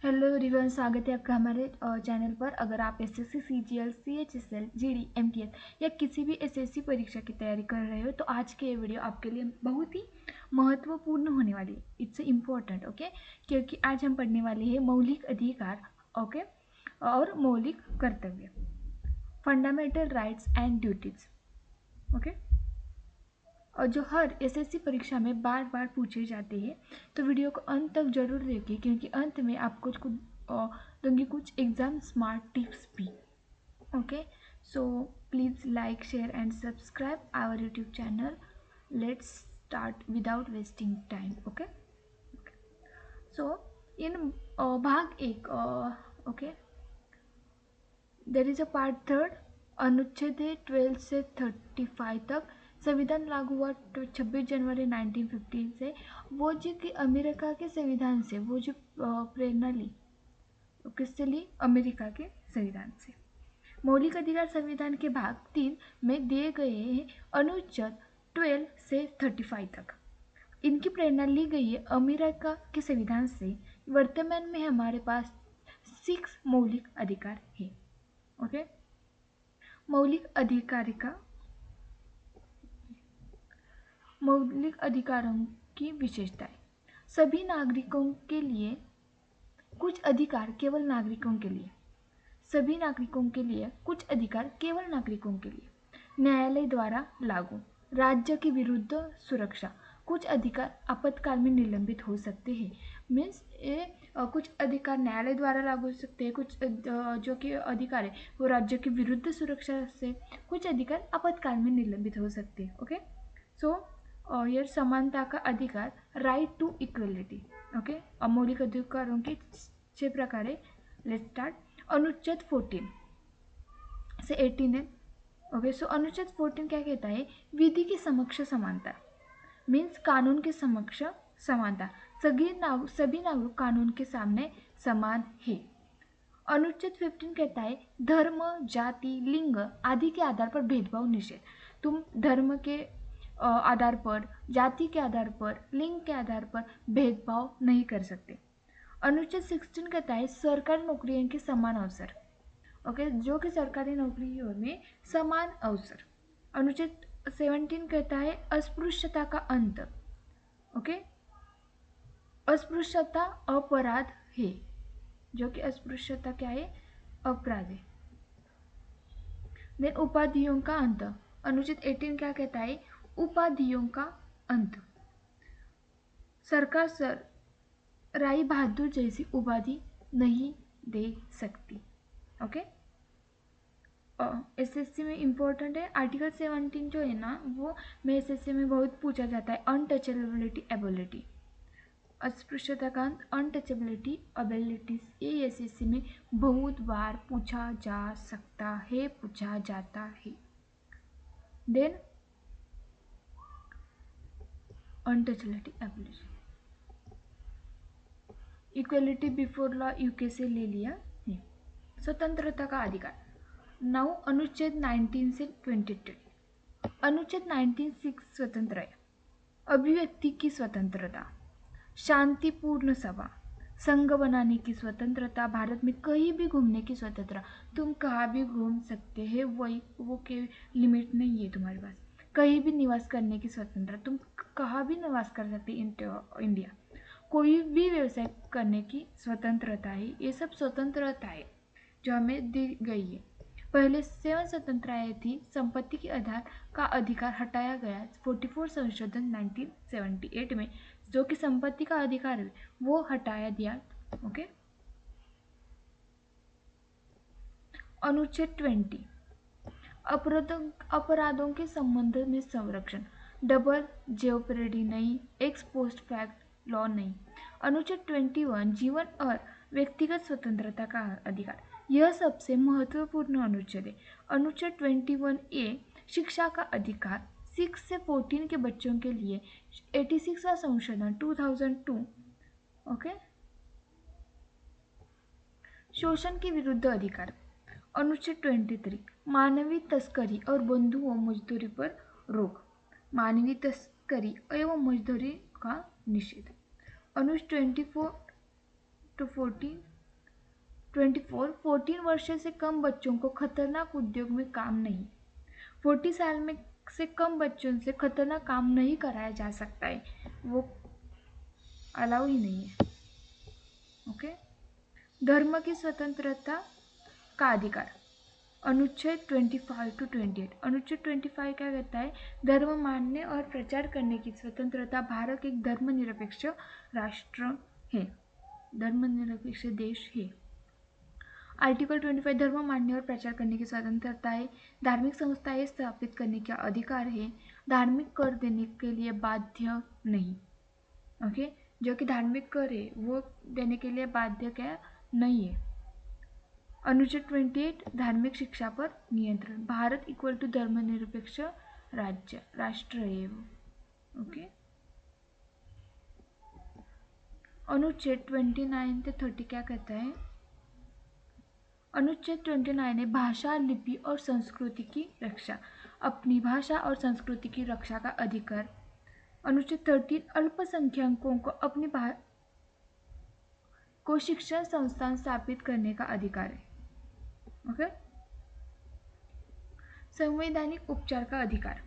Hello everyone, स्वागत है आपका हमारे चैनल पर। अगर आप SSC, CGL, CHSL, GD, MTS या किसी भी एसएससी परीक्षा की तैयारी कर रहे हो तो आज के ये वीडियो आपके लिए बहुत ही महत्वपूर्ण होने वाली है। इट्स इम्पोर्टेंट, ओके, क्योंकि आज हम पढ़ने वाले हैं मौलिक अधिकार, ओके, और मौलिक कर्तव्य, fundamental rights and duties, okay, और जो हर एसएससी परीक्षा में बार बार पूछे जाते हैं। तो वीडियो को अंत तक जरूर देखिए, क्योंकि अंत में आपको दूंगी कुछ एग्जाम स्मार्ट टिप्स भी। Okay, so please like, share and subscribe our YouTube channel. Let's start without wasting time. Okay, so in भाग एक, okay, there is a part third. अनुच्छेद 12 से 35 तक संविधान लागू हुआ 26 जनवरी 1950 से। वो जो कि अमेरिका के संविधान से वो जो प्रेरणा ली, किससे ली? अमेरिका के संविधान से। मौलिक अधिकार संविधान के भाग 3 में दिए गए हैं अनुच्छेद 12 से 35 तक। इनकी प्रेरणा ली गई है अमेरिका के संविधान से। वर्तमान में हमारे पास 6 मौलिक अधिकार है। ओके, मौलिक अधिकारों की विशेषताएं। सभी नागरिकों के लिए कुछ अधिकार केवल नागरिकों के लिए, सभी नागरिकों के लिए कुछ अधिकार केवल नागरिकों के लिए, न्यायालय द्वारा लागू, राज्य के विरुद्ध सुरक्षा, कुछ अधिकार आपातकाल में निलंबित हो सकते हैं। मीन्स ये कुछ अधिकार न्यायालय द्वारा लागू हो सकते हैं, कुछ जो कि अधिकार है वो राज्य के विरुद्ध सुरक्षा से, कुछ अधिकार आपातकाल में निलंबित हो सकते हैं। ओके, सो ये समानता का अधिकार, राइट टू इक्वलिटी। ओके, मौलिक अधिकारों के 6 प्रकार है। Let's start. अनुच्छेद 14 से 18 है। ओके, सो अनुच्छेद 14 क्या कहता है? विधि के समक्ष समानता, मीन्स कानून के समक्ष समानता, सभी नागरिक कानून के सामने समान है। अनुच्छेद 15 कहता है धर्म, जाति, लिंग आदि के आधार पर भेदभाव निषेध। तुम धर्म के आधार पर, जाति के आधार पर, लिंग के आधार पर भेदभाव नहीं कर सकते। अनुच्छेद 16 कहता है सरकारी नौकरियों के समान अवसर। ओके, जो कि सरकारी नौकरियों में समान अवसर। अनुच्छेद 17 कहता है अस्पृश्यता का अंत। ओके, अस्पृश्यता अपराध है, जो कि अस्पृश्यता क्या है? अपराध है। देन उपाधियों का अंत। अनुच्छेद 18 क्या कहता है? उपाधियों का अंत। सरकार राई बहादुर जैसी उपाधि नहीं दे सकती। ओके, एसएससी में इम्पोर्टेंट है। आर्टिकल 17 जो है ना, वो में एसएससी में बहुत पूछा जाता है। अनटचेबिलिटी, एबिलिटी, अस्पृश्यता का अंत, अनटचेबिलिटी, एबिलिटीज, ये एसएससी में बहुत बार पूछा जा सकता है, पूछा जाता है। Then untouchability, ability, equality before law UK से ले लिया है। स्वतंत्रता का अधिकार। नाउ अनुच्छेद 19 से 22। अनुच्छेद 19 स्वतंत्र है। अभिव्यक्ति की स्वतंत्रता, शांतिपूर्ण सभा, संघ बनाने की स्वतंत्रता, भारत में कहीं भी घूमने की स्वतंत्रता, तुम कहाँ भी घूम सकते हैं, वही वो के लिमिट नहीं है तुम्हारे पास। कहीं भी निवास करने की स्वतंत्रता, तुम कहाँ भी निवास कर सकते इंडिया। कोई भी व्यवसाय करने की स्वतंत्रता है। ये सब स्वतंत्रता है जो हमें दी गई है। पहले 7 स्वतंत्रताएं थी। संपत्ति के आधार का अधिकार हटाया गया 44 संशोधन 1978 में, जो कि संपत्ति का अधिकार है वो हटाया दिया। ओके, अनुच्छेद 20 अपराधों के संबंध में संरक्षण, डबल जेओप्रेडी नहीं, एक्स पोस्ट फैक्ट लॉ नहीं। अनुच्छेद 21 जीवन और व्यक्तिगत स्वतंत्रता का अधिकार, यह सबसे महत्वपूर्ण अनुच्छेद है। अनुच्छेद 21A शिक्षा का अधिकार, 6 से 14 के बच्चों के लिए 86वां संशोधन 2002। ओके, शोषण के विरुद्ध अधिकार। अनुच्छेद 23 मानवीय तस्करी और बंधुओं मजदूरी पर रोक, मानवीय तस्करी एवं मजदूरी का निषेध। अनुच्छेद 24 to 40 14 वर्ष से कम बच्चों को खतरनाक उद्योग में काम नहीं, 40 साल में से कम बच्चों से खतरनाक काम नहीं कराया जा सकता है, वो अलाउ ही नहीं है। ओके। धर्म की स्वतंत्रता का अधिकार, अनुच्छेद 25 to 28। अनुच्छेद 25 क्या कहता है? धर्म मानने और प्रचार करने की स्वतंत्रता। भारत एक धर्मनिरपेक्ष राष्ट्र है, धर्मनिरपेक्ष देश है। आर्टिकल 25 धर्म मानने और प्रचार करने की स्वतंत्रता है। धार्मिक संस्थाएं स्थापित करने का अधिकार है। धार्मिक कर देने के लिए बाध्य नहीं। ओके, जो कि धार्मिक कर है वो देने के लिए बाध्य क्या नहीं है। अनुच्छेद 28 धार्मिक शिक्षा पर नियंत्रण। भारत इक्वल टू धर्मनिरपेक्ष राष्ट्र है वो। ओके। अनुच्छेद 29 से 30 क्या कहता है? अनुच्छेद 29 है भाषा, लिपि और संस्कृति की रक्षा, अपनी भाषा और संस्कृति की रक्षा का अधिकार। अनुच्छेद 30 अल्पसंख्यकों को अपनी को शिक्षण संस्थान स्थापित करने का अधिकार है। ओके। संवैधानिक उपचार का अधिकार।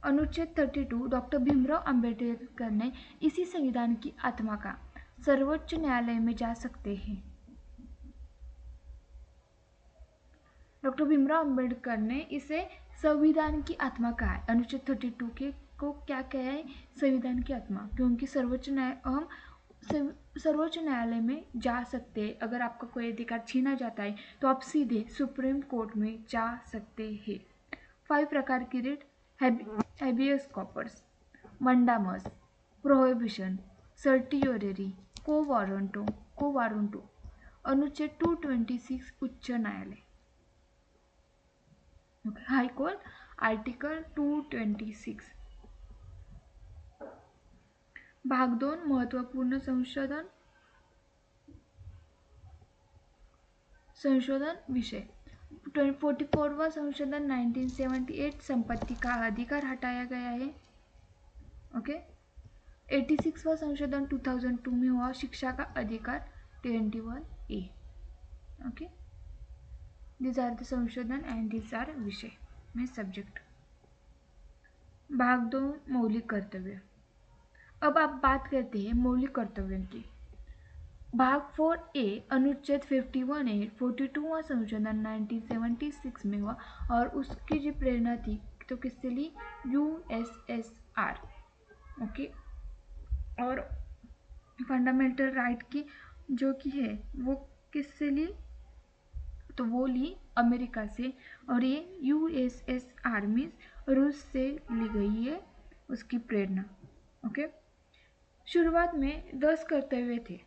अनुच्छेद 32 डॉक्टर भीमराव अंबेडकर ने इसी संविधान की आत्मा का सर्वोच्च न्यायालय में जा सकते हैं। डॉक्टर भीमराव अंबेडकर ने इसे संविधान की आत्मा कहा है। अनुच्छेद 32 के को क्या कहा है? संविधान की आत्मा, क्योंकि हम सर्वोच्च न्यायालय में जा सकते हैं। अगर आपका कोई अधिकार छीना जाता है तो आप सीधे सुप्रीम कोर्ट में जा सकते हैं। 5 प्रकार की writ: habeas corpus, mandamus, prohibition, certiorari, quo warranto. अनुच्छेद 226 उच्च न्यायालय, हाई कोर्ट। आर्टिकल 226। भाग 2 महत्वपूर्ण संशोधन विषय। 44वां संशोधन 1978 संपत्ति का अधिकार हटाया गया है। ओके। 86वां संशोधन 2002 में हुआ, शिक्षा का अधिकार 21A। Okay, these are the संशोधन and these are विषय में सब्जेक्ट। भाग 2 मौलिक कर्तव्य। अब आप बात करते हैं मौलिक कर्तव्यों की। भाग 4A अनुच्छेद 51A 42वां संशोधन 1976 में हुआ और उसकी जो प्रेरणा थी तो किससे ली? USSR। ओके। और फंडामेंटल राइट की जो कि है वो किससे ली? तो वो ली अमेरिका से, और ये USSR मीन्स रूस से ली गई है उसकी प्रेरणा। ओके। शुरुआत में 10 कर्तव्य थे,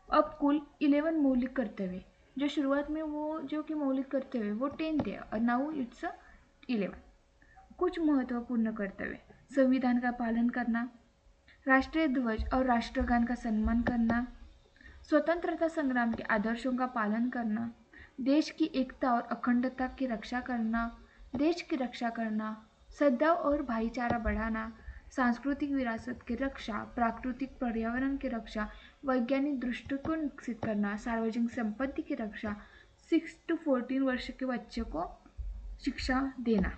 अब कुल 11 मौलिक कर्तव्य। जो शुरुआत में वो जो कि मौलिक कर्तव्य वो 10 थे और नाउ इट्स 11। कुछ महत्वपूर्ण कर्तव्य: संविधान का पालन करना, राष्ट्रीय ध्वज और राष्ट्रगान का सम्मान करना, स्वतंत्रता संग्राम के आदर्शों का पालन करना, देश की एकता और अखंडता की रक्षा करना, देश की रक्षा करना, सद्भाव और भाईचारा बढ़ाना, सांस्कृतिक विरासत की रक्षा, प्राकृतिक पर्यावरण की रक्षा, वैज्ञानिक दृष्टिकोण विकसित करना, सार्वजनिक संपत्ति की रक्षा, 6 to 14 वर्ष के बच्चे को शिक्षा देना।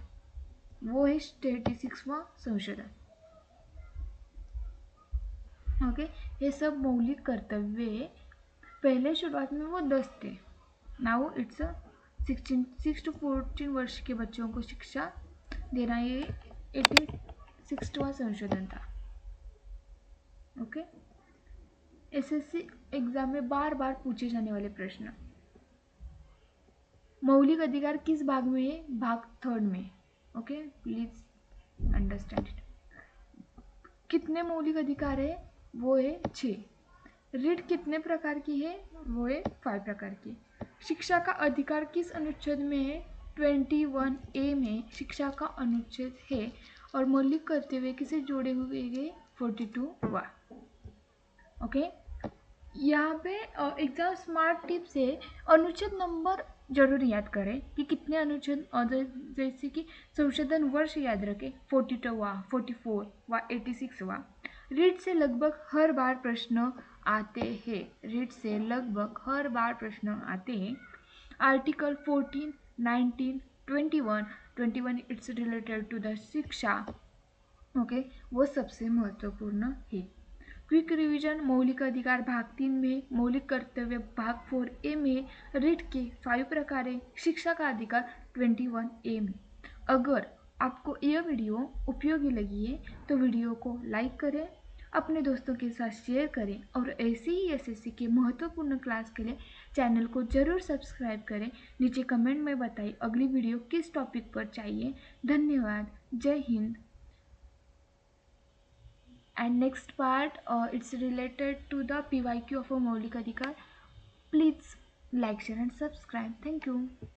वो है 36वां संशोधन। ओके। ये सब मौलिक कर्तव्य पहले शुरुआत में वो 10 थे, नाउ इट्स 6 to 14 वर्ष के बच्चों को शिक्षा देना। ये 86वां संशोधन था। ओके। SSC एग्जाम में बार बार पूछे जाने वाले प्रश्न। मौलिक अधिकार किस भाग में है? भाग 3 में। Okay, please understand it. कितने मौलिक अधिकार है? वो है 6। रीट कितने प्रकार की है? वो है 5 प्रकार की। शिक्षा का अधिकार किस अनुच्छेद में है? 21A में शिक्षा का अनुच्छेद है। और मौलिक कर्तव्य किसे जोड़े हुए गए? 42वां। ओके। यहाँ पे एग्जाम स्मार्ट टिप्स है, अनुच्छेद नंबर जरूर याद करें कि कितने अनुच्छेद, जैसे कि संशोधन वर्ष याद रखें 42वां, 44वां, 86वां। रीट से लगभग हर बार प्रश्न आते हैं। रीट से लगभग हर बार प्रश्न आते हैं। Article 14, 19, 21, 21 it's related to the शिक्षा, ओके, वो सबसे महत्वपूर्ण है। क्विक रिवीजन मौलिक अधिकार भाग 3 में, मौलिक कर्तव्य भाग 4A में, रीट के 5 प्रकार है, शिक्षा का अधिकार 21A में। अगर आपको यह वीडियो उपयोगी लगी है तो वीडियो को लाइक करें, अपने दोस्तों के साथ शेयर करें और ऐसे ही एसएससी के महत्वपूर्ण क्लास के लिए चैनल को जरूर सब्सक्राइब करें। नीचे कमेंट में बताइए अगली वीडियो किस टॉपिक पर चाहिए। धन्यवाद। जय Hind. And next part, it's related to the PYQ of a Maulik Adhikar. Please like, share and subscribe. Thank you.